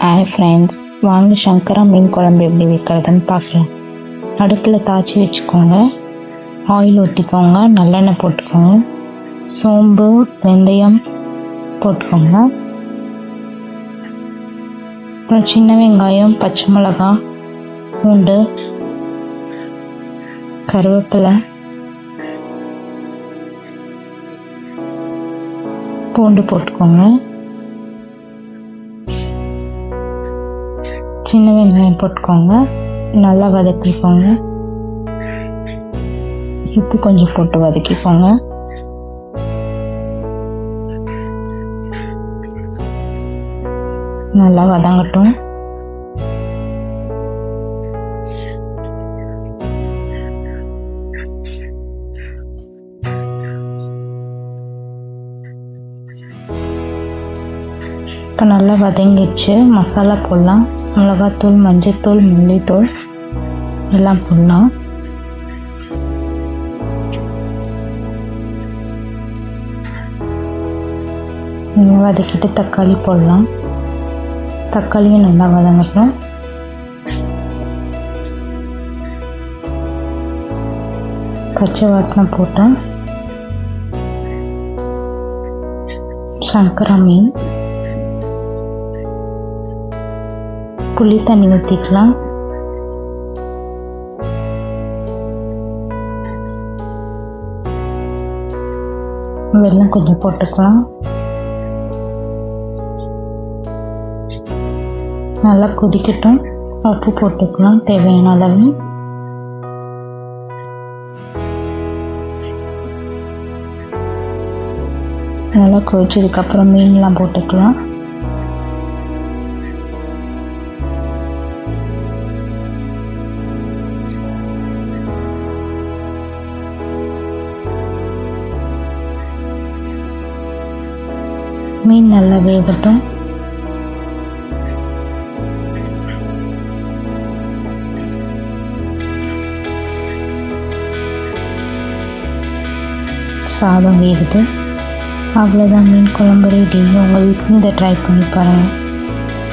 Hi friends, வாங்க சங்கரா மீன் குழம்பு எப்படி வைக்கிறதுன்னு பார்க்கலாம். அடுப்பில் தாச்சி வச்சுக்கோங்க. ஆயில் ஊற்றிக்கோங்க. நல்லெண்ணெய் போட்டுக்கோங்க. சோம்பு, வெந்தயம் போட்டுக்கோங்க. அப்புறம் சின்ன வெங்காயம், பச்சை மிளகாய், பூண்டு, கருவேப்பிலை, பூண்டு போட்டுக்கோங்க. சின்ன வெங்காயம் போட்டுக்கோங்க. நல்லா வதக்கிக்கோங்க. உப்பு கொஞ்சம் போட்டு வதக்கிக்கோங்க. நல்லா வதங்கட்டும். இப்போ நல்லா வதங்கிடுச்சு. மசாலா போடலாம். மிளகாத்தூள், மஞ்சத்தூள், மல்லித்தூள் எல்லாம் போடலாம். வதக்கிட்டு தக்காளி போடலாம். தக்காளியும் நல்லா வதங்கட்டும். பச்சை வாசனை போட்டேன். சங்கரா மீன், புளி தண்ணி ஊற்றிக்கலாம். வெல்லம் கொஞ்சம் போட்டுக்கலாம். நல்லா கொதிக்கட்டும். உப்பு போட்டுக்கலாம் தேவையான அளவு. நல்லா கொதிச்சதுக்கப்புறம் மீன்லாம் போட்டுக்கலாம். மீன் நல்லா வேகட்டும். சாதம் வேகுது. அவ்வளோதான், மீன் குழம்பு ரெடி. உங்கள் வீட்லையும் இதை ட்ரை பண்ணி பாருங்கள்.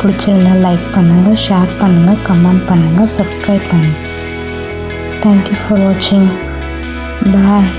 பிடிச்சிருந்தா லைக் பண்ணுங்கள், ஷேர் பண்ணுங்கள், கமெண்ட் பண்ணுங்கள், சப்ஸ்கிரைப் பண்ணுங்கள். தேங்க்யூ ஃபார் வாட்சிங். பாய்.